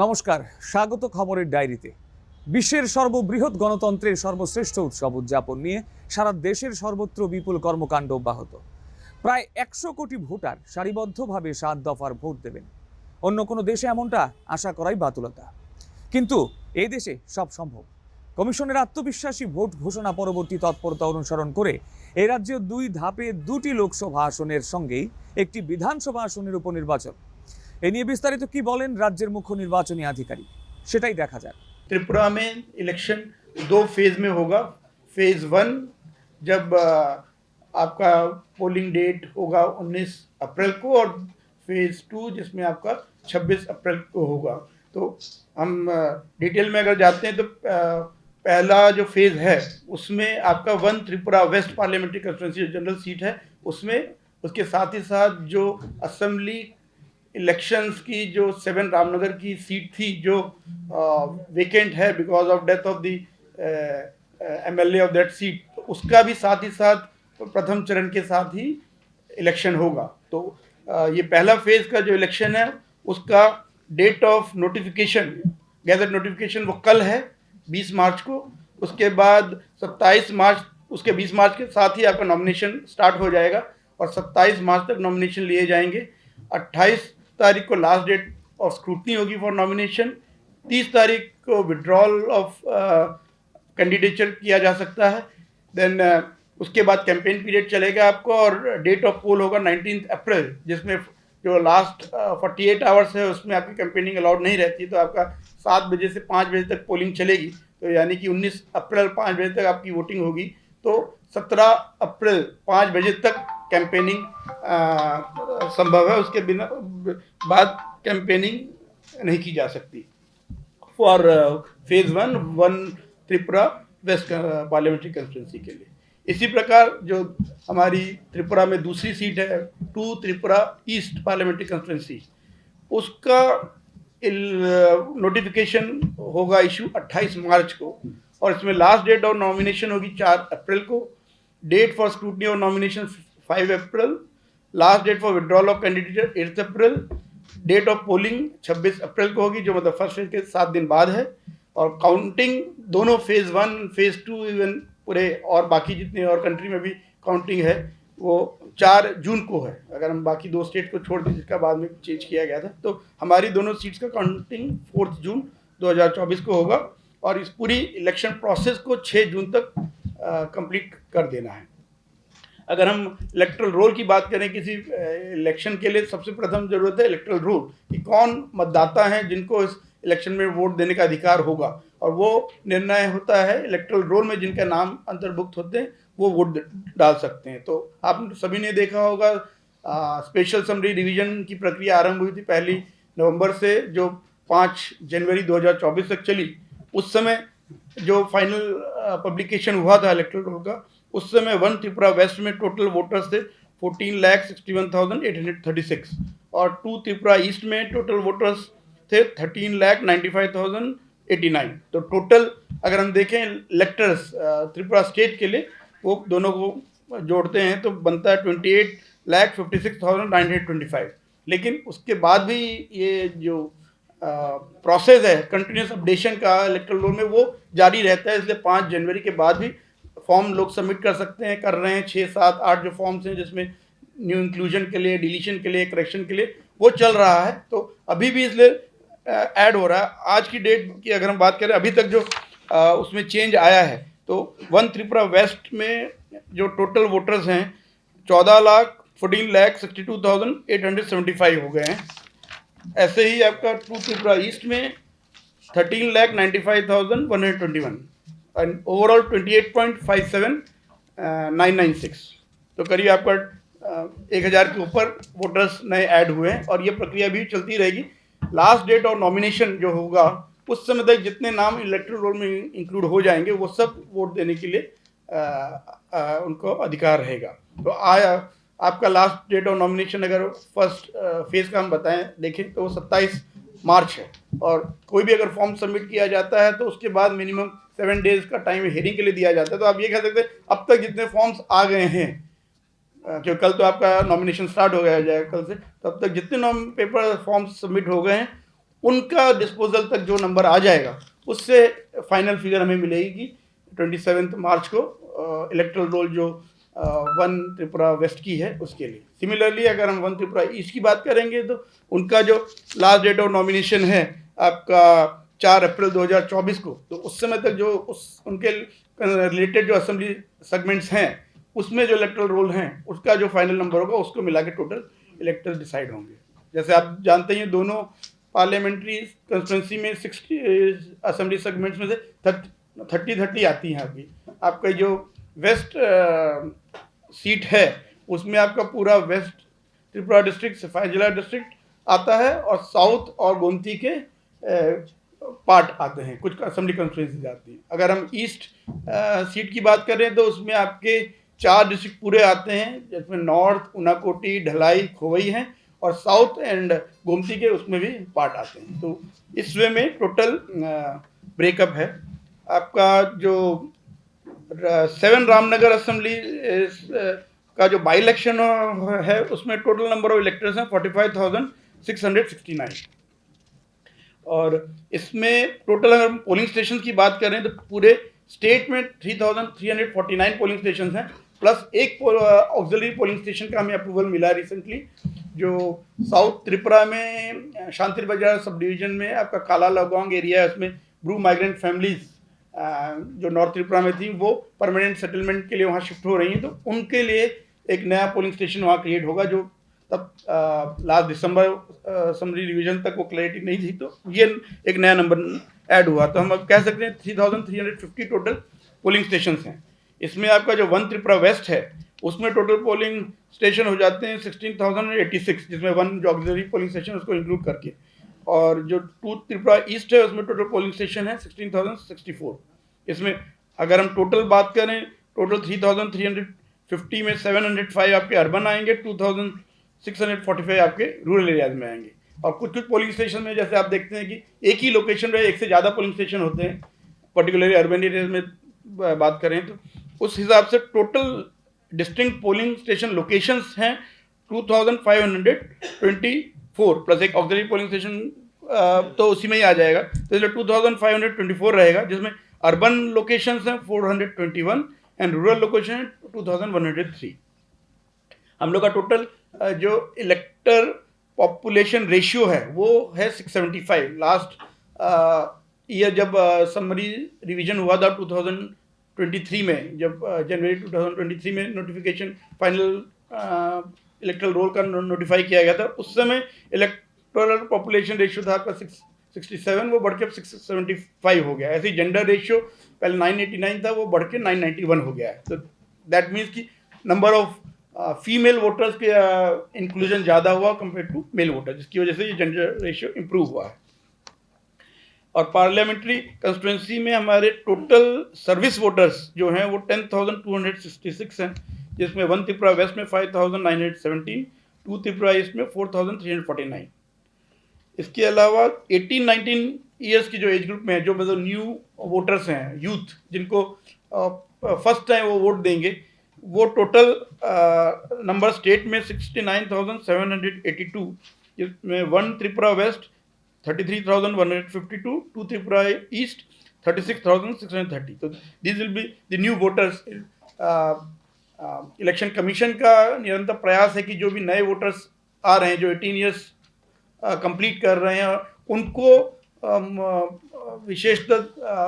নমস্কার, স্বাগত খবরের ডায়েরিতে। বিশ্বের সর্ববৃহৎ গণতন্ত্রের সর্বশ্রেষ্ঠ উৎসব উদযাপন নিয়ে সারা দেশের সর্বত্র বিপুল কর্মকাণ্ড অব্যাহত। প্রায় 100 কোটি ভোটার সারিবদ্ধভাবে 7 দফার ভোট দেবেন। অন্য কোনো দেশে এমনটা আশা করাই বাতুলতা, কিন্তু এই দেশে সব সম্ভব। কমিশনের আত্মবিশ্বাসী ভোট ঘোষণা পরবর্তী তৎপরতা অনুসরণ করে এই রাজ্যে 2 ধাপে 2টি লোকসভা আসনের সঙ্গেই একটি বিধানসভা আসনের উপনির্বাচন। এ নিয়ে বিস্তারিত কি বলেন রাজ্যের মুখ্য নির্বাচনী আধিকারিক, সেটাই দেখা যাক। त्रिपुरा में इलेक्शन 2 फेज में होगा। फेज 1 जब आपका पोलिंग डेट होगा 19 अप्रैल को, और फेज 2 जिसमें आपका 26 अप्रैल को होगा। तो हम डिटेल में अगर जाते हैं तो पहला जो फेज है उसमें आपका 1 Tripura west parliamentary constituency general seat है, उसमें उसके साथ ही साथ जो असेंबली इलेक्शंस की जो 7 रामनगर की सीट थी जो वेकेंट है because of death of the MLA of that seat, तो उसका भी साथ ही साथ प्रथम चरण के साथ ही इलेक्शन होगा। तो ये पहला फेज का जो इलेक्शन है उसका date of notification, gazette notification वो कल है 20 मार्च को। उसके बाद 27 मार्च, उसके 20 मार्च के साथ ही आपका नॉमिनेशन स्टार्ट हो जाएगा और 27 मार्च तक नॉमिनेशन लिए जाएंगे। 28 तारीख को लास्ट डेट ऑफ स्क्रूटनी होगी फॉर नॉमिनेशन। 30 तारीख को विड्रॉल ऑफ कैंडिडेचर किया जा सकता है। देन उसके बाद कैंपेन पीरियड चलेगा आपको, और डेट ऑफ पोल होगा 19 अप्रैल, जिसमें जो लास्ट 48 आवर्स है उसमें आपकी कैंपेनिंग अलाउड नहीं रहती, तो आपका 7 बजे से 5 बजे तक पोलिंग चलेगी। तो यानी कि 19 अप्रैल 5 बजे तक आपकी वोटिंग होगी। तो 17 अप्रैल 5 बजे तक कैंपेनिंग संभव है, उसके बिना बाद कैंपेनिंग नहीं की जा सकती for phase 1 Tripura west parliamentary constituency के लिए। इसी प्रकार जो हमारी त्रिपुरा में दूसरी सीट है 2 त्रिपुरा ईस्ट पार्लियामेंट्री कंस्टिट्यूंसी, उसका नोटिफिकेशन होगा इशू 28 मार्च को, और इसमें लास्ट डेट ऑफ नॉमिनेशन होगी 4 अप्रैल को। डेट फॉर स्क्रूटनी और nomination 5 April, last date for withdrawal of candidate 8 April, date of polling 26 April को होगी, जो मतलब फर्स्ट फेज के 7 दिन बाद है। और काउंटिंग दोनों फेज 1 फेज 2 इवन पूरे और बाकी जितने और कंट्री में भी काउंटिंग है वो 4 जून को है, अगर हम बाकी 2 स्टेट को छोड़ दें जिसका बाद में चेंज किया गया था। तो हमारी दोनों सीट्स का काउंटिंग 4 जून 2024 को होगा, और इस पूरी इलेक्शन प्रोसेस को 6 जून तक कंप्लीट कर देना है। अगर हम इलेक्ट्रल रोल की बात करें किसी इलेक्शन के लिए, सबसे प्रथम जरूरत है इलेक्ट्रल रोल, कि कौन मतदाता हैं जिनको इस इलेक्शन में वोट देने का अधिकार होगा, और वो निर्णय होता है इलेक्ट्रल रोल में जिनका नाम अंतर्भुक्त होते हैं वो वोट डाल सकते हैं। तो आप सभी ने देखा होगा स्पेशल समरी रिवीजन की प्रक्रिया आरंभ हुई थी 1 नवंबर से, जो 5 जनवरी 2024 तक चली। उस समय जो फाइनल पब्लिकेशन हुआ था इलेक्ट्रल रोल का, उस समय 1 त्रिपुरा वेस्ट में टोटल वोटर्स थे 14,61,836, और 2 त्रिपुरा ईस्ट में टोटल वोटर्स थे 13,95,089। तो टोटल अगर हम देखें इलेक्टर्स त्रिपुरा स्टेट के लिए, वो दोनों को जोड़ते हैं तो बनता है 28,56,925। लेकिन उसके बाद भी ये जो प्रोसेस है कंटिन्यूस अपडेशन का इलेक्ट्रल रोल में, वो जारी रहता है। इसलिए 5 जनवरी के बाद भी फॉर्म लोग सबमिट कर सकते हैं, कर रहे हैं। 6, 7, 8 जो फॉर्म्स हैं जिसमें न्यू इंक्लूजन के लिए, डिलीशन के लिए, करेक्शन के लिए, वो चल रहा है। तो अभी भी इसलिए ऐड हो रहा है। आज की डेट की अगर हम बात करें, अभी तक जो उसमें चेंज आया है, तो 1 त्रिपुरा वेस्ट में जो टोटल वोटर्स हैं 14,62,875 हो गए हैं। ऐसे ही आपका 2 त्रिपुरा ईस्ट में 13,95,121, एंड ओवरऑल 28.57,996। तो करीब आपका 1000 के ऊपर वोटर्स नए ऐड हुए हैं, और ये प्रक्रिया भी चलती रहेगी। लास्ट डेट और नॉमिनेशन जो होगा उस समय तक जितने नाम इलेक्ट्रल रोल में इंक्लूड हो जाएंगे वो सब वोट देने के लिए उनको अधिकार रहेगा। तो आपका लास्ट डेट ऑफ नॉमिनेशन अगर फर्स्ट फेज का हम बताएं देखें तो वो 27 मार्च है, और कोई भी अगर फॉर्म सबमिट किया जाता है तो उसके बाद मिनिमम 7 डेज का टाइम हियरिंग के लिए दिया जाता है। तो आप ये कह सकते हैं अब तक जितने फॉर्म्स आ गए हैं, क्योंकि कल तो आपका नॉमिनेशन स्टार्ट हो गया जाएगा कल से, तब तक जितने पेपर फॉर्म्स सबमिट हो गए हैं उनका डिस्पोजल तक जो नंबर आ जाएगा उससे फाइनल फिगर हमें मिलेगी कि 27 मार्च को इलेक्ट्रल रोल जो 1 त्रिपुरा वेस्ट की है उसके लिए। सिमिलरली अगर हम 1 त्रिपुरा ईस्ट की बात करेंगे तो उनका जो लास्ट डेट ऑफ नॉमिनेशन है आपका 4 अप्रैल 2024 को, तो उस समय तक जो उनके रिलेटेड जो असेंबली सेगमेंट्स हैं उसमें जो इलेक्ट्रल रोल हैं उसका जो फाइनल नंबर होगा उसको मिला के टोटल इलेक्टर्स डिसाइड होंगे। जैसे आप जानते हैं दोनों पार्लियामेंट्री कंस्टिट्यूंसी में 60 असेंबली सेगमेंट्स में से 30 आती हैं। अभी आपका जो वेस्ट सीट है उसमें आपका पूरा वेस्ट त्रिपुरा डिस्ट्रिक्ट सिफाई जिला डिस्ट्रिक्ट आता है और साउथ और गोमती के पार्ट आते हैं, कुछ असेंबली कंस्टिट्यूंसीज आती हैं। अगर हम ईस्ट सीट की बात करें तो उसमें आपके 4 डिस्ट्रिक्ट पूरे आते हैं, जिसमें नॉर्थ उनाकोटी ढलाई खोवई हैं और साउथ एंड गोमती के उसमें भी पार्ट आते हैं। तो इस वे में टोटल ब्रेकअप है। आपका जो 7 रामनगर असेंबली का जो बाई इलेक्शन है उसमें टोटल नंबर ऑफ इलेक्टर्स हैं 45,669 और इसमें टोटल अगर पोलिंग स्टेशन की बात करें तो पूरे स्टेट में 3,349 पोलिंग स्टेशन हैं, प्लस एक ऑक्सिलरी पोलिंग स्टेशन का हमें अप्रूवल मिला रिसेंटली जो साउथ त्रिपुरा में शांति बाजार सब डिवीजन में आपका काला लगोंग एरिया है, उसमें ब्रू माइग्रेंट फैमिलीज जो नॉर्थ त्रिपुरा में थी वो परमानेंट सेटलमेंट के लिए वहाँ शिफ्ट हो रही हैं, तो उनके लिए एक नया पोलिंग स्टेशन वहाँ क्रिएट होगा जो तब लास्ट दिसंबर असेंबली रिवीजन तक वो क्लैरिटी नहीं थी, तो ये एक नया नंबर ऐड हुआ। तो हम अब कह सकते हैं 3,350 टोटल पोलिंग स्टेशन हैं। इसमें आपका जो 1 त्रिपुरा वेस्ट है उसमें टोटल पोलिंग स्टेशन हो जाते हैं 16,086, जिसमें 1 जो ऑक्सिलरी पोलिंग स्टेशन उसको इंक्लूड करके, और जो 2 त्रिपुरा ईस्ट है उसमें टोटल पोलिंग स्टेशन है 16,064। इसमें अगर हम टोटल बात करें टोटल 3,350 में 705 आपके अर्बन आएंगे, 2,645 आपके रूरल एरियाज में आएंगे। और कुछ कुछ पोलिंग स्टेशन में जैसे आप देखते हैं कि एक ही लोकेशन में एक से ज़्यादा पोलिंग स्टेशन होते हैं, पर्टिकुलरली अर्बन एरियाज में बात करें तो उस हिसाब से total distinct polling station locations हैं 2,524 प्लस एक ऑक्सिलरी पोलिंग स्टेशन तो उसी में ही आ जाएगा, तो इसलिए 2,524 रहेगा, जिसमें अर्बन लोकेशंस हैं 421 एंड रूरल लोकेशन है 2,103। हम लोग का टोटल जो इलेक्टर पॉपुलेशन रेशियो है वो है 675। लास्ट ईयर जब समरी रिवीजन हुआ था 2023 में, जब जनवरी 2023 में नोटिफिकेशन फाइनल इलेक्ट्रल रोल का नोटिफाई किया गया था, उस समय इलेक्टोरल पॉपुलेशन रेशियो था आपका 667, वो बढ़ के 675 हो गया। ऐसे जेंडर रेशियो पहले 989 था, वो बढ़ के 991 हो गया है। तो दैट मीन्स कि नंबर ऑफ फीमेल वोटर्स के इंक्लूजन ज़्यादा हुआ कंपेयर टू मेल वोटर, जिसकी वजह से ये जेंडर रेशियो इम्प्रूव हुआ है। और पार्लियामेंट्री कंस्टिट्यूंसी में हमारे टोटल सर्विस वोटर्स जो हैं वो 10,266 हैं, जिसमें 1 त्रिपुरा वेस्ट में 5,917, 2 त्रिपुरा ईस्ट में 4,349। इसके अलावा 18-19 ईयर्स की जो एज ग्रुप में है, जो मतलब न्यू वोटर्स हैं, यूथ जिनको फर्स्ट टाइम वो वोट देंगे, वो टोटल नंबर स्टेट में 69,782, जिसमें 1 त्रिपुरा वेस्ट 33,152, 2 त्रिपुरा ईस्ट 36,630। तो this will be the new voters. Election commission का निरंतर प्रयास है कि जो भी नए वोटर्स आ रहे हैं जो 18 ईयर्स कंप्लीट कर रहे हैं उनको विशेषतः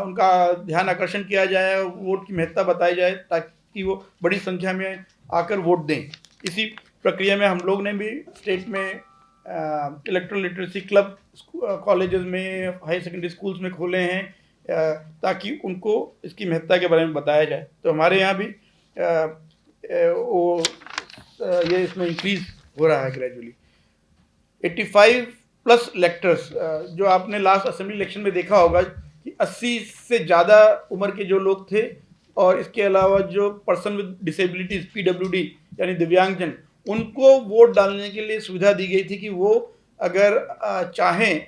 उनका ध्यान आकर्षण किया जाए, वोट की महत्ता बताई जाए ताकि वो बड़ी संख्या में आकर वोट दें। इसी प्रक्रिया में हम लोग ने भी स्टेट में इलेक्ट्रल लिटरेसी क्लब कॉलेजेस में, हाई सेकेंडरी स्कूल्स में खोले हैं ताकि उनको इसकी महत्ता के बारे में बताया जाए। तो हमारे यहाँ भी ये इसमें इंक्रीज हो रहा है ग्रेजुअली। 85 प्लस इलेक्टर्स, जो आपने लास्ट असेंबली इलेक्शन में देखा होगा कि 80 से ज़्यादा उम्र के जो लोग थे, और इसके अलावा जो पर्सन विद डिसेबिलिटीज़ PWD यानी दिव्यांगजन, उनको वोट डालने के लिए सुविधा दी गई थी कि वो अगर चाहें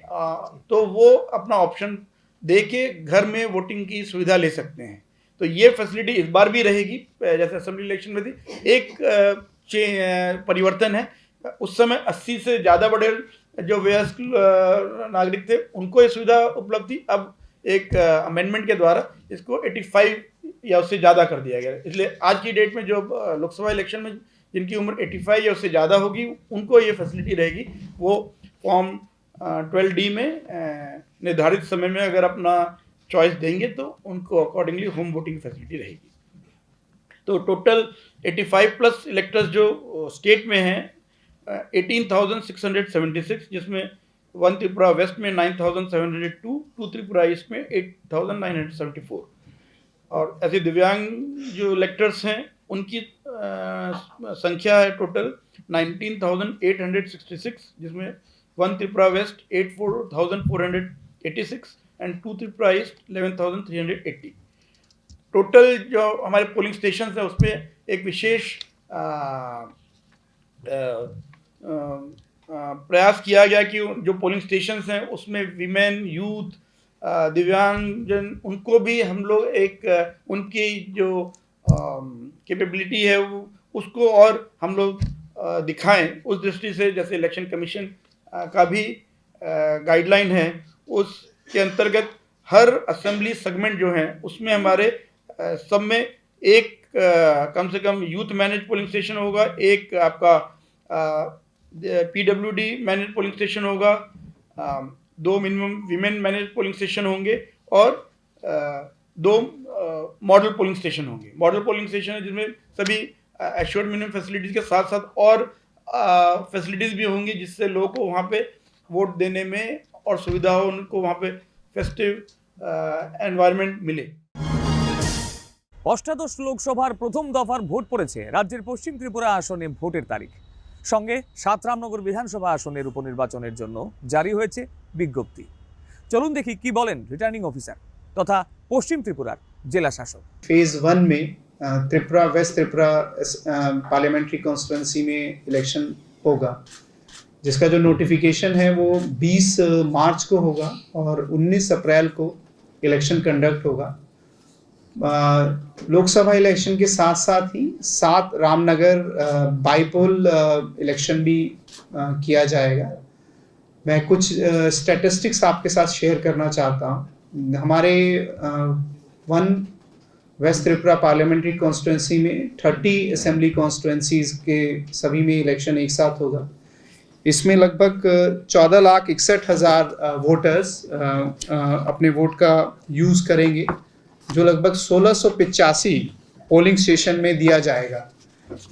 तो वो अपना ऑप्शन दे के घर में वोटिंग की सुविधा ले सकते हैं। तो ये फैसिलिटी इस बार भी रहेगी, जैसे असेंबली इलेक्शन में थी। एक परिवर्तन है, उस समय 80 से ज़्यादा बड़े जो वयस्क नागरिक थे उनको ये सुविधा उपलब्ध थी। अब एक अमेंडमेंट के द्वारा इसको 85 या उससे ज़्यादा कर दिया गया। इसलिए आज की डेट में जो लोकसभा इलेक्शन में जिनकी उम्र 85 या उससे ज़्यादा होगी उनको ये फैसिलिटी रहेगी। वो फॉर्म 12D में निर्धारित समय में अगर अपना चॉइस देंगे तो उनको अकॉर्डिंगली होम वोटिंग फैसिलिटी रहेगी। तो टोटल 85 प्लस इलेक्टर्स जो स्टेट में हैं 18,676, जिसमें 1 त्रिपुरा वेस्ट में 9,702, 2 त्रिपुरा ईस्ट में 8,974। और ऐसे दिव्यांग जो इलेक्टर्स हैं उनकी संख्या है टोटल 19,866, जिसमें 1 Tripura west 84,486 and 2 Tripura east 11,380। Total जो हमारे पोलिंग स्टेशन है उसमें एक विशेष प्रयास किया गया कि जो पोलिंग स्टेशन हैं उसमें विमेन, यूथ, दिव्यांगजन उनको भी हम लोग एक उनकी जो कैपेबिलिटी है उसको और हम लोग दिखाएं। उस दृष्टि से जैसे इलेक्शन कमीशन का भी गाइडलाइन है, उसके अंतर्गत हर असेंबली सेगमेंट जो हैं उसमें हमारे सब में एक कम से कम यूथ मैनेज पोलिंग स्टेशन होगा, एक आपका PWD मैनेज पोलिंग स्टेशन होगा, 2 minimum women manage polling station होंगे और 2 मॉडल पोलिंग स्टेशन होंगे। मॉडल पोलिंग स्टेशन है जिसमें सभी एश्योर्ड मिनिमम फैसिलिटीज़ के साथ साथ और फैसिलिटीज़ भी होंगी जिससे लोगों को वहाँ पे वोट देने में और सुविधा हो, उनको वहाँ पे फेस्टिव एनवायरनमेंट मिले। অষ্টাদশ লোকসভার প্রথম দফার ভোট পড়েছে রাজ্যের পশ্চিম ত্রিপুরা আসনে ভোটের তারিখ। সঙ্গে 7 রামনগর বিধানসভা আসনের উপনির্বাচনের জন্য জারি হয়েছে বিজ্ঞপ্তি। চলুন দেখি কি বলেন রিটার্নিং অফিসার তথা পশ্চিম ত্রিপুরার জেলা শাসক। फेज 1 में Tripura west Tripura parliamentary constituency में इलेक्शन होगा, जिसका जो नोटिफिकेशन है वो 20 मार्च को होगा और 19 अप्रैल को इलेक्शन कंडक्ट होगा। लोकसभा इलेक्शन के साथ साथ ही 7 रामनगर बाईपोल इलेक्शन भी किया जाएगा। मैं कुछ स्टैटिस्टिक्स आपके साथ शेयर करना चाहता हूँ। हमारे 1 वेस्ट त्रिपुरा पार्लियामेंट्री कॉन्स्टिट्यूंसी में 30 असेंबली कॉन्स्टिट्यूंसीज के सभी में इलेक्शन एक साथ होगा। इसमें लगभग 14,61,000 वोटर्स अपने वोट का यूज़ करेंगे, जो लगभग 1685 पोलिंग स्टेशन में दिया जाएगा।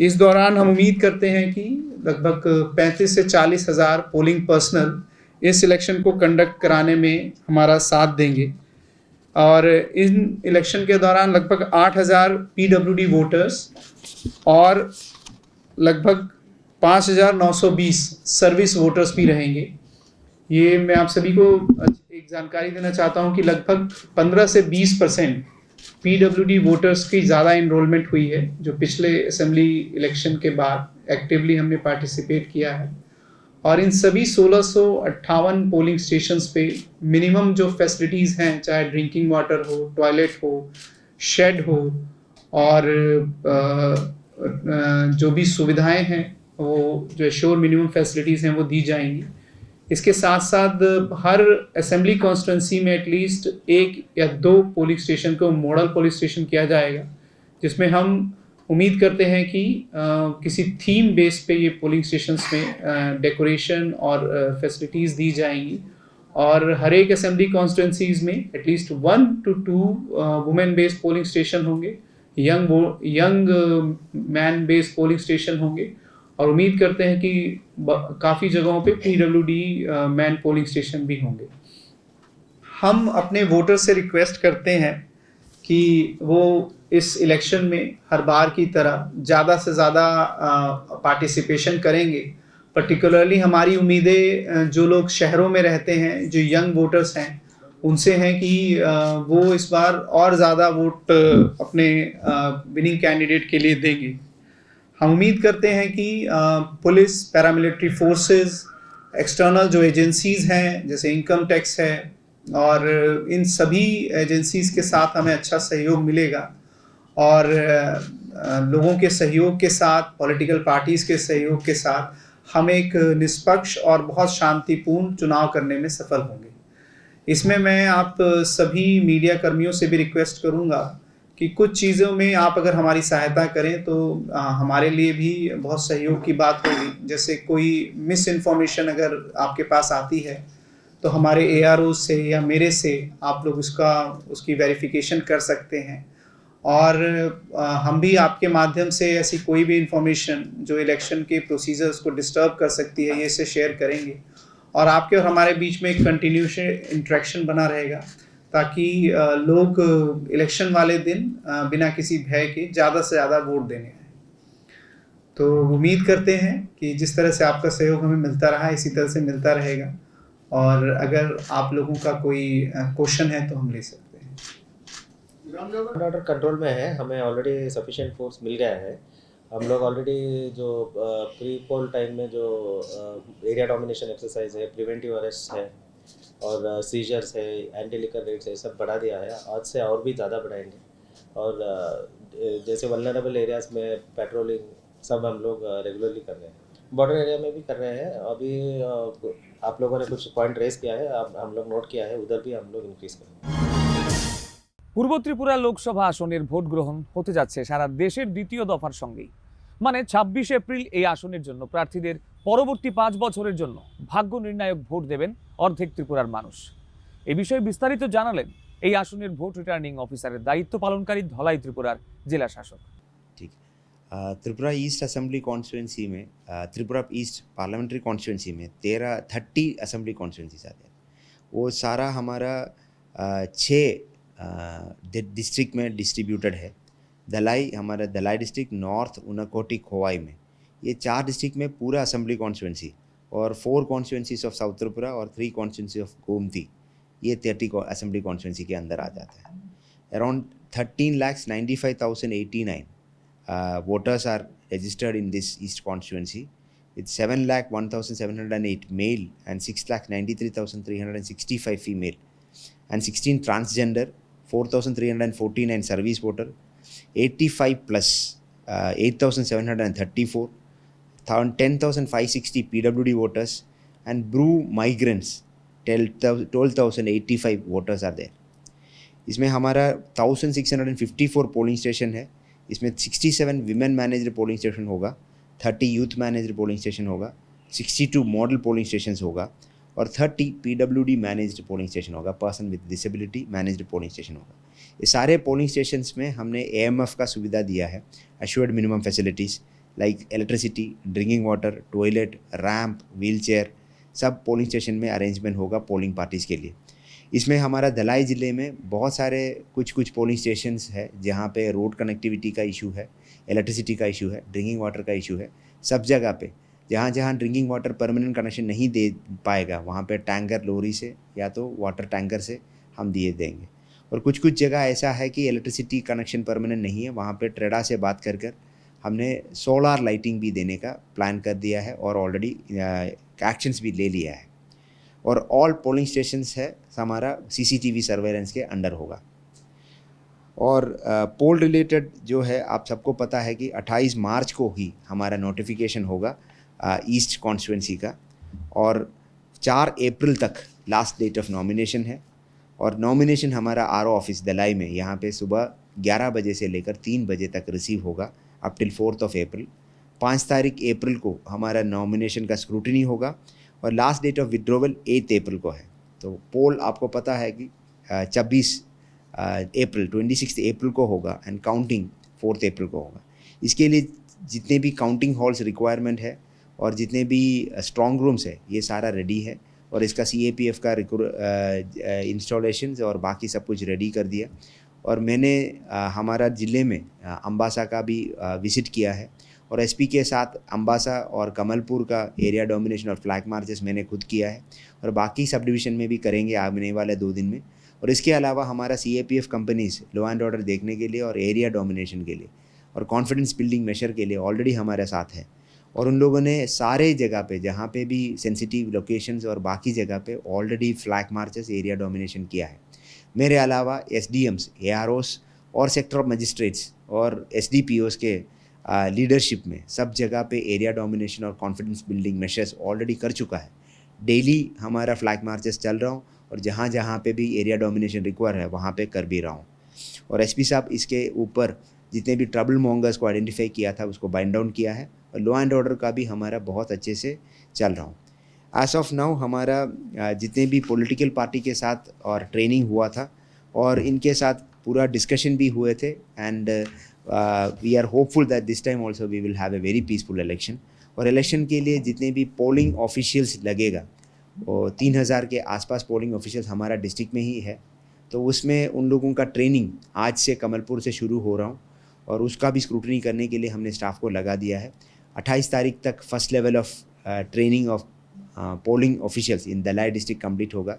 इस दौरान हम उम्मीद करते हैं कि लगभग 35 से 40 हज़ार पोलिंग पर्सनल इस इलेक्शन को कंडक्ट कराने में हमारा साथ देंगे और इन इलेक्शन के दौरान लगभग 8,000 PWD वोटर्स और लगभग 5,920 सर्विस वोटर्स भी रहेंगे। ये मैं आप सभी को एक जानकारी देना चाहता हूं कि लगभग 15 से 20% PWD वोटर्स की ज़्यादा इनरोलमेंट हुई है, जो पिछले असेंबली इलेक्शन के बाद एक्टिवली हमने पार्टिसिपेट किया है। और इन सभी 1658 पोलिंग स्टेशंस पे मिनिमम जो फैसिलिटीज़ हैं, चाहे ड्रिंकिंग वाटर हो, टॉयलेट हो, शेड हो और जो भी सुविधाएं हैं वो जो एश्योर मिनिमम फैसिलिटीज़ हैं वो दी जाएंगी। इसके साथ साथ हर असेंबली कॉन्स्टिट्यूंसी में एटलीस्ट 1 या 2 पोलिंग स्टेशन को मॉडल पोलिंग स्टेशन किया जाएगा, जिसमें हम उम्मीद करते हैं कि किसी थीम बेस पे ये पोलिंग स्टेशंस में डेकोरेशन और फैसिलिटीज़ दी जाएंगी। और हर एक असेंबली कॉन्स्टिट्यूंसीज में at least 1 to 2 women based polling station होंगे, young man based polling station होंगे और उम्मीद करते हैं कि काफ़ी जगहों पे PWD मैन पोलिंग स्टेशन भी होंगे। हम अपने वोटर से रिक्वेस्ट करते हैं कि वो इस इलेक्शन में हर बार की तरह ज़्यादा से ज़्यादा पार्टिसिपेशन करेंगे। पर्टिकुलरली हमारी उम्मीदें जो लोग शहरों में रहते हैं, जो यंग वोटर्स हैं, उनसे हैं कि वो इस बार और ज़्यादा वोट अपने विनिंग कैंडिडेट के लिए देंगे। हम उम्मीद करते हैं कि पुलिस, पैरामिलिट्री फोर्सेस, एक्सटर्नल जो एजेंसीज़ हैं जैसे इनकम टैक्स है और इन सभी एजेंसीज़ के साथ हमें अच्छा सहयोग मिलेगा और लोगों के सहयोग के साथ, पॉलिटिकल पार्टीज़ के सहयोग के साथ हम एक निष्पक्ष और बहुत शांतिपूर्ण चुनाव करने में सफल होंगे। इसमें मैं आप सभी मीडिया कर्मियों से भी रिक्वेस्ट करूंगा कि कुछ चीज़ों में आप अगर हमारी सहायता करें तो हमारे लिए भी बहुत सहयोग की बात होगी। जैसे कोई मिस इन्फॉर्मेशन अगर आपके पास आती है तो हमारे ARO से या मेरे से आप लोग उसकी वेरिफिकेशन कर सकते हैं। और हम भी आपके माध्यम से ऐसी कोई भी इंफॉर्मेशन जो इलेक्शन के प्रोसीजर्स को डिस्टर्ब कर सकती है ये से शेयर करेंगे, और आपके और हमारे बीच में एक कंटिन्यूस इंटरेक्शन बना रहेगा ताकि लोग इलेक्शन वाले दिन बिना किसी भय के ज़्यादा से ज़्यादा वोट देने आए। तो उम्मीद करते हैं कि जिस तरह से आपका सहयोग हमें मिलता रहा इसी तरह से मिलता रहेगा, और अगर आप लोगों का कोई क्वेश्चन है तो हम ले सकते हैं। ऑर्डर कंट्रोल में है, हमें ऑलरेडी सफिशिएंट फोर्स मिल गया है। हम लोग ऑलरेडी जो प्री पोल टाइम में जो एरिया डोमिनेशन एक्सरसाइज है, प्रिवेंटिव अरेस्ट है और सीजर्स है, एंटी लिकर रेट्स है, सब बढ़ा दिया है। आज से और भी ज़्यादा बढ़ाएंगे। और जैसे वल्नरेबल एरियाज़ में पेट्रोलिंग सब हम लोग रेगुलरली कर रहे हैं। बॉर्डर एरिया में भी कर रहे हैं। अभी आप लोगों ने कुछ पॉइंट रेस किया है, अब हम लोग नोट किया है, उधर भी हम लोग इंक्रीज करेंगे। পূর্ব ত্রিপুরা লোকসভা আসনের ভোট গ্রহণ হতে যাচ্ছে সারা দেশের দ্বিতীয় দফার সঙ্গেই, মানে ২৬ এপ্রিল এই আসনের জন্য প্রার্থীদের পরবর্তী ৫ বছরের জন্য ভাগ্য নির্ণায়ক ভোট দেবেন অর্ধেক ত্রিপুরার মানুষ। এ বিষয়ে বিস্তারিত জানালেন এই আসনের ভোট রিটার্নিং অফিসারের দায়িত্ব পালনকারী ধলাই ত্রিপুরার জেলা শাসক। ठीक, त्रिपुरा ईस्ट असेंबली कॉन्स्टिट्यूंसी में त्रिपुरा ईस्ट पार्लियामेंट्री कॉन्स्टिट्यूंसी में 30 असेंबली कॉन्स्टिट्यूंसीज आते हैं। वो सारा हमारा 6 डिस्ट्रिक्ट में डिस्ट्रीब्यूटेड है। हमारा दलाई डिस्ट्रिक्ट, नॉर्थ उनाकोटी, खोवाई में, ये 4 डिस्ट्रिक्ट में पूरा असेंबली कॉन्स्टिट्यूंसी, और 4 कॉन्स्टिट्यूंसीज ऑफ साउथ त्रिपुरा और 3 कॉन्स्टिट्यूंसी ऑफ गोमती, ये 30 असेंबली कॉन्स्टिट्यूंसी के अंदर आ जाता है। Around 13,95,089 voters are registered in this east constituency, with 7,01,708 male and 6,93,365 female, and 16 transgender, 4,349 service voter, 85 plus 8,734, 10,560 PWD voters, and Brew migrants 12,085 voters are there. इसमें हमारा 1,654 polling station है। इसमें 67 women managed polling station होगा, 30 youth managed polling station होगा, 62 model polling station होगा, और 30 PWD managed polling station होगा, person with disability managed polling station होगा। ये सारे पोलिंग स्टेशंस में हमने AMF का सुविधा दिया है, assured minimum facilities like electricity, drinking water, toilet, ramp, wheelchair, सब पोलिंग स्टेशन में अरेंजमेंट होगा पोलिंग पार्टीज़ के लिए। इसमें हमारा धलाई ज़िले में बहुत सारे कुछ पोलिंग स्टेशंस है जहाँ पे रोड कनेक्टिविटी का इशू है, इलेक्ट्रिसिटी का इशू है, ड्रिंकिंग वाटर का इशू है। सब जगह पे जहाँ ड्रिंकिंग वाटर परमानेंट कनेक्शन नहीं दे पाएगा वहाँ पे टैंकर लोरी से या तो वाटर टैंकर से हम दिए देंगे। और कुछ जगह ऐसा है कि इलेक्ट्रिसिटी कनेक्शन परमानेंट नहीं है, वहाँ पे ट्रेडा से बात कर हमने सोलार लाइटिंग भी देने का प्लान कर दिया है और ऑलरेडी एक्शंस भी ले लिया है। और ऑल पोलिंग स्टेशंस है हमारा CCTV सर्वेलेंस के अंडर होगा। और पोल रिलेटेड जो है आप सबको पता है कि 28 मार्च को ही हमारा नोटिफिकेशन होगा ईस्ट कॉन्स्टिट्यूंसी का, और 4 अप्रैल तक लास्ट डेट ऑफ नॉमिनेशन है। और नॉमिनेशन हमारा RO ऑफिस दलाई में यहाँ पे सुबह 11 बजे से लेकर 3 बजे तक रिसीव होगा अप टिल 4 अप्रैल। 5 तारीख अप्रैल को हमारा नॉमिनेशन का स्क्रूटनी होगा, और लास्ट डेट ऑफ विड्रॉवल 8 अप्रैल को है। तो पोल आपको पता है कि 26 अप्रैल को होगा, एंड काउंटिंग 4 अप्रैल को होगा। इसके लिए जितने भी काउंटिंग हॉल्स रिक्वायरमेंट है और जितने भी स्ट्रॉन्ग रूम्स है ये सारा रेडी है, और इसका CAPF का इंस्टॉलेशन और बाकी सब कुछ रेडी कर दिया। और मैंने हमारा ज़िले में अम्बासा का भी विज़िट किया है, और SP के साथ अम्बासा और कमलपुर का एरिया डोमिनेशन और फ्लैग मार्चेस मैंने खुद किया है, और बाकी सब डिवीज़न में भी करेंगे आने वाले 2 दिन में। और इसके अलावा हमारा CAPF companies law and order देखने के लिए और एरिया डोमिनेशन के लिए और कॉन्फिडेंस बिल्डिंग मेशर के लिए ऑलरेडी हमारे साथ है। और उन लोगों ने सारे जगह पे जहाँ पे भी सेंसिटिव लोकेशंस और बाकी जगह पे already flag marches, area domination किया है। मेरे अलावा SDMs, AROs और सेक्टर ऑफ मजिस्ट्रेट्स और SDPOs के लीडरशिप में सब जगह पे एरिया डोमिनेशन और कॉन्फिडेंस बिल्डिंग मेशर्स ऑलरेडी कर चुका है। डेली हमारा फ्लैग मार्चेस चल रहा हूँ और जहाँ जहाँ पे भी एरिया डोमिनेशन रिक्वायर है वहाँ पे कर भी रहा हूँ। और एसपी साहब इसके ऊपर जितने भी ट्रबल मॉन्गर्स को आइडेंटिफाई किया था उसको बाइंड डाउन किया है और लॉ एंड ऑर्डर का भी हमारा बहुत अच्छे से चल रहा हूँ। एज ऑफ नाउ हमारा जितने भी पॉलिटिकल पार्टी के साथ और ट्रेनिंग हुआ था और इनके साथ पूरा डिस्कशन भी हुए थे and we are hopeful that this time also we will have a very peaceful election. और इलेक्शन के लिए जितने भी पोलिंग ऑफिशियल्स लगेगा वो 3000 के आसपास पोलिंग ऑफिशियल्स हमारा डिस्ट्रिक्ट में ही है, तो उसमें उन लोगों का ट्रेनिंग आज से कमलपुर से शुरू हो रहा हूँ और उसका भी स्क्रूटनी करने के लिए हमने स्टाफ को लगा दिया है। 28 तारीख तक first level of training of polling officials in Dalai district complete होगा।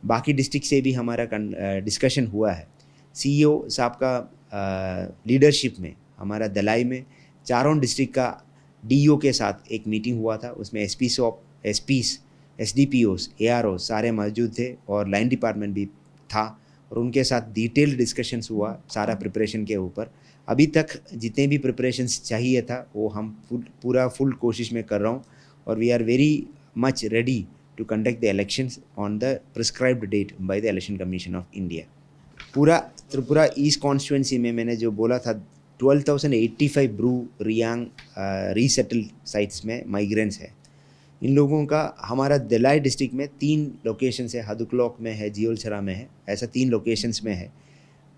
बाकी डिस्ट्रिक्ट से भी हमारा डिस्कशन हुआ है। सीईओ साहब का लीडरशिप में हमारा दलाई में चारों डिस्ट्रिक्ट का डीईओ के साथ एक मीटिंग हुआ था। उसमें एसपीस, एसडीपीओस, एआरओ सारे मौजूद थे और लाइन डिपार्टमेंट भी था और उनके साथ डिटेल्ड डिस्कशंस हुआ सारा प्रिपरेशन के ऊपर। अभी तक जितने भी प्रिपरेशंस चाहिए था वो हम पूरा फुल कोशिश में कर रहा हूँ और we are very much ready to conduct the elections on the prescribed date by the election commission of India. पूरा त्रिपुरा ईस्ट कॉन्स्टिट्यूंसी में मैंने जो बोला था 12,085 ब्रू रियांग रीसेटल्ड साइट्स में माइग्रेंट्स है। इन लोगों का हमारा दलाई डिस्ट्रिक्ट में 3 लोकेशंस है, हदुकलॉक में है, जियोलछरा में है, ऐसा 3 लोकेशंस में है।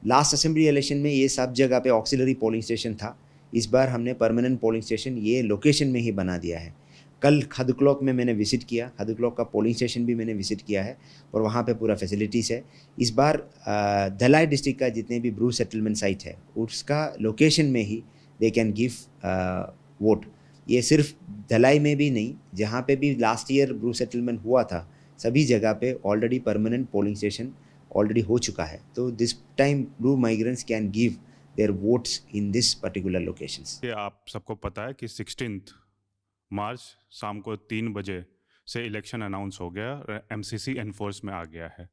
लास्ट असेंबली इलेक्शन में ये सब जगह पे ऑक्सिलरी पोलिंग स्टेशन था, इस बार हमने परमानेंट पोलिंग स्टेशन ये लोकेशन में ही बना दिया है। कल हदुकलॉक में मैंने विज़िट किया, हदुकलॉक का पोलिंग स्टेशन भी मैंने विज़िट किया है और वहाँ पे पूरा फैसिलिटीज़ है। इस बार धलाई डिस्ट्रिक्ट का जितने भी ब्रू सेटलमेंट साइट है उसका लोकेशन में ही दे कैन गिव वोट। ये सिर्फ धलाई में भी नहीं, जहाँ पे भी लास्ट ईयर ब्रू सेटलमेंट हुआ था सभी जगह पे already permanent polling station already हो चुका है। तो this time Bru migrants can give their votes in this particular locations. ये आप सबको पता है कि 16 मार्च शाम को 3 बजे से इलेक्शन अनाउंस हो गया, एमसीसी एनफोर्स में आ गया है।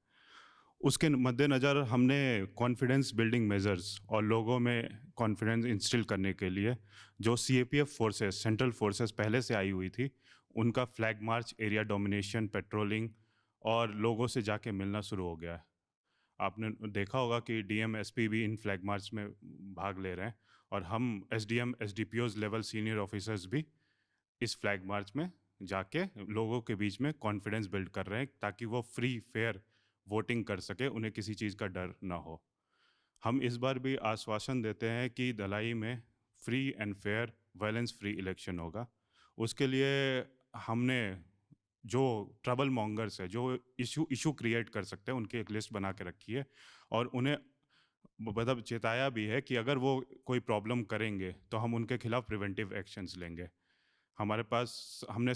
उसके मद्देनज़र हमने कॉन्फिडेंस बिल्डिंग मेजर्स और लोगों में कॉन्फिडेंस इंस्टिल करने के लिए जो सीएपीएफ फोर्सेस, सेंट्रल फोर्सेस पहले से आई हुई थी, उनका flag march, area domination, patrolling और लोगों से जाके मिलना शुरू हो गया है। आपने देखा होगा कि डीएम एसपी भी इन फ्लैग मार्च में भाग ले रहे हैं और हम एसडीएम एसडीपीओज लेवल सीनियर ऑफिसर्स भी इस फ्लैग मार्च में जाके लोगों के बीच में कॉन्फिडेंस बिल्ड कर रहे हैं ताकि वो फ्री फेयर वोटिंग कर सके, उन्हें किसी चीज़ का डर ना हो। हम इस बार भी आश्वासन देते हैं कि धलाई में free and fair, violence free election होगा। उसके लिए हमने जो ट्रबल मॉन्गर्स है, जो इशू क्रिएट कर सकते हैं, उनकी एक लिस्ट बना के रखी है और उन्हें मतलब चेताया भी है कि अगर वो कोई प्रॉब्लम करेंगे तो हम उनके खिलाफ प्रिवेंटिव एक्शंस लेंगे। हमारे पास हमने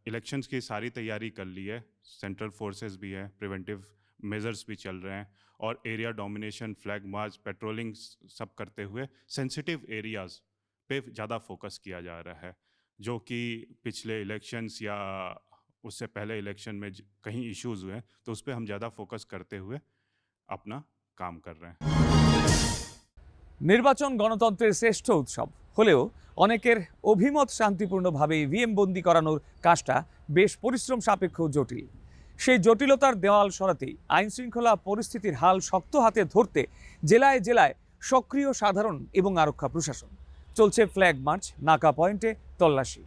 इलेक्शंस की सारी तैयारी कर ली है, सेंट्रल फोर्सेस भी हैं, प्रिवेंटिव मेजर्स भी चल रहे हैं और area domination, flag march, patrolling सब करते हुए सेंसिटिव एरियाज़ पे ज़्यादा फोकस किया जा रहा है, जो कि पिछले इलेक्शंस या उससे पहले इलेक्शन में कहीं इश्यूज़ हुए हैं, तो उस पर हम ज़्यादा फोकस करते हुए अपना काम कर रहे हैं। নির্বাচন গণতন্ত্রের শ্রেষ্ঠ উৎসব হলেও অনেকের অভিমত শান্তিপূর্ণভাবে ইভিএম বন্দি করানোর কাজটা বেশ পরিশ্রম সাপেক্ষ ও জটিল। সেই জটিলতার দেওয়াল সরাতেই আইন শৃঙ্খলা পরিস্থিতির হাল শক্ত হাতে ধরতে জেলায় জেলায় সক্রিয় সাধারণ এবং আরক্ষা প্রশাসন। চলছে ফ্ল্যাগ মার্চ, নাকা পয়েন্টে তল্লাশি।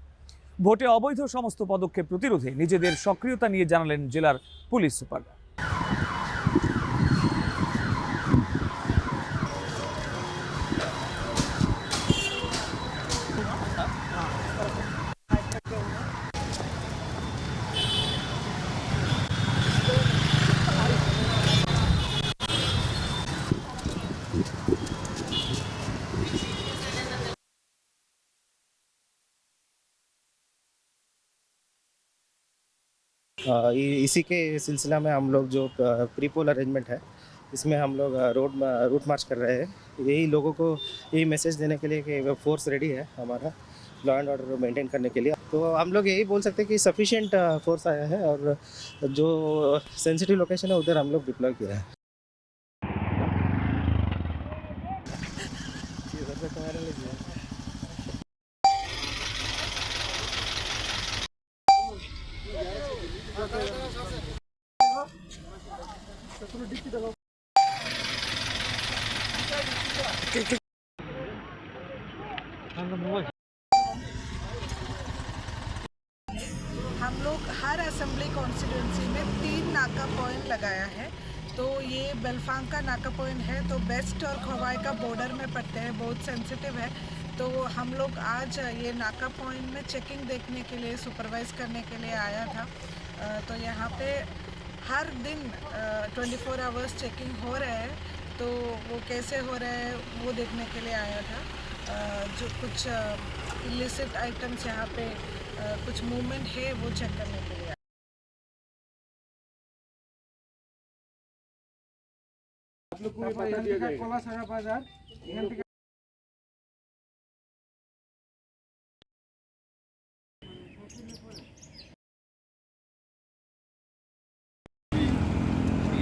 ভোটে অবৈধ সমস্ত পদক্ষেপ প্রতিরোধে নিজেদের সক্রিয়তা নিয়ে জানালেন জেলার পুলিশ সুপাররা। इसी के सिलसिला में हम लोग जो प्री पोल अरेंजमेंट है, इसमें हम लोग रूट मार्च कर रहे हैं। यही लोगों को यही मैसेज देने के लिए कि फोर्स रेडी है हमारा लॉ एंड ऑर्डर मेंटेन करने के लिए। तो हम लोग यही बोल सकते हैं कि सफिशिएंट फोर्स आया है और जो सेंसिटिव लोकेशन है उधर हम लोग डिप्लॉय किया है। हम लोग हर असेंबली कॉन्स्टिट्यूंसी में 3 नाका पॉइंट लगाया है। तो ये बेलफांका नाका पॉइंट है, तो बेस्ट और खवाई का बॉर्डर में पड़ते हैं, बहुत सेंसिटिव है। तो हम लोग आज ये नाका पॉइंट में चेकिंग देखने के लिए, सुपरवाइज करने के लिए आया था। तो यहाँ पे हर दिन 24 आवर्स चेकिंग हो रहा है, तो वो कैसे हो रहा है वो देखने के लिए आया था। जो कुछ इलिसिट आइटम्स यहाँ पे कुछ मूवमेंट है वो चेक करने के लिए।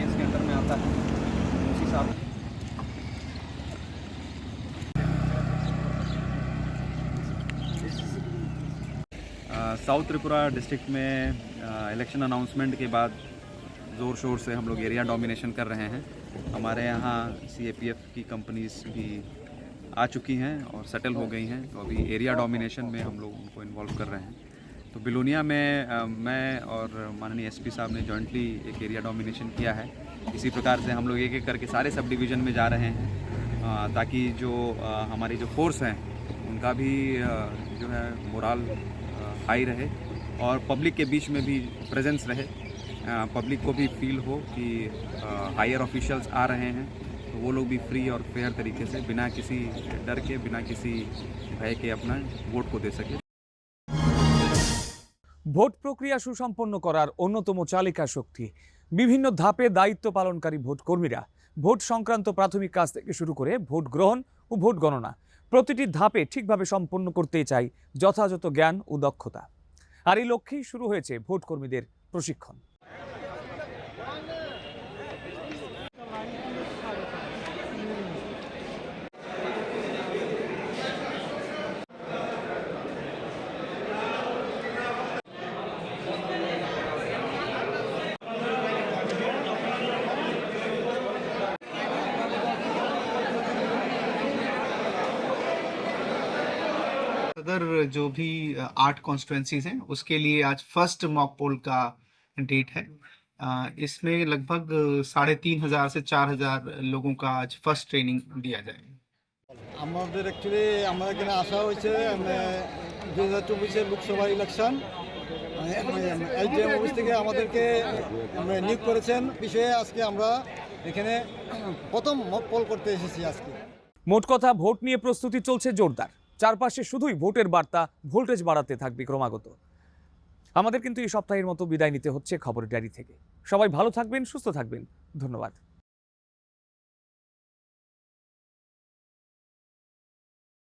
के अंदर में आता है उस हिसाब से। साउथ त्रिपुरा डिस्ट्रिक्ट में इलेक्शन अनाउंसमेंट के बाद ज़ोर शोर से हम लोग एरिया डोमिनेशन कर रहे हैं। हमारे यहाँ CAPF की कंपनीज भी आ चुकी हैं और सेटल हो गई हैं, तो अभी एरिया डोमिनेशन में हम लोग उनको इन्वॉल्व कर रहे हैं। तो बिलोनिया में मैं और माननीय SP साहब ने जॉइंटली एक एरिया डोमिनेशन किया है। इसी प्रकार से हम लोग एक एक करके सारे सब डिवीज़न में जा रहे हैं, ताकि जो हमारी जो फोर्स हैं उनका भी जो है मोराल हाई रहे और पब्लिक के बीच में भी प्रेजेंस रहे। पब्लिक को भी फील हो कि हायर ऑफिशियल्स आ रहे हैं, तो वो लोग भी फ्री और फेयर तरीके से बिना किसी डर के, बिना किसी भय के अपना वोट को दे सके। ভোট প্রক্রিয়া সুসম্পন্ন করার অন্যতম চালিকা শক্তি বিভিন্ন ধাপে দায়িত্ব পালনকারী ভোট কর্মীরা। ভোট সংক্রান্ত প্রাথমিক কাজ থেকে শুরু করে ভোট গ্রহণ ও ভোট গণনা প্রতিটি ধাপে ঠিকভাবে সম্পন্ন করতে চাই যথাযথ জ্ঞান ও দক্ষতা। আর এই লক্ষ্যেই শুরু হয়েছে ভোট কর্মীদের প্রশিক্ষণ। अदर जो भी 8 कॉन्स्टिट्यूंसीज हैं उसके लिए आज फर्स्ट मॉक पोल का डेट है। इसमें लगभग 3500 से 4000 लोगों का आज फर्स्ट ट्रेनिंग दिया जाएगा। আমাদের অ্যাকচুয়ালি আমাদের এখানে আসা হয়েছে 2024 লোকসভা ইলেকশন SDM অফিস থেকে আমাদেরকে নিয়োগ করেছেন বিষয়ে আজকে আমরা এখানে প্রথম মক পোল করতে এসেছি আজকে। মোট কথা ভোট নিয়ে প্রস্তুতি চলছে জোরদার। চারপাশে শুধুই ভোটের বার্তা, ভোল্টেজ বাড়াতে থাকবে ক্রমাগত। আমাদের কিন্তু এই সপ্তাহের মতো বিদায় নিতে হচ্ছে খবরের ডায়েরি থেকে। সবাই ভালো থাকবেন, সুস্থ থাকবেন। ধন্যবাদ।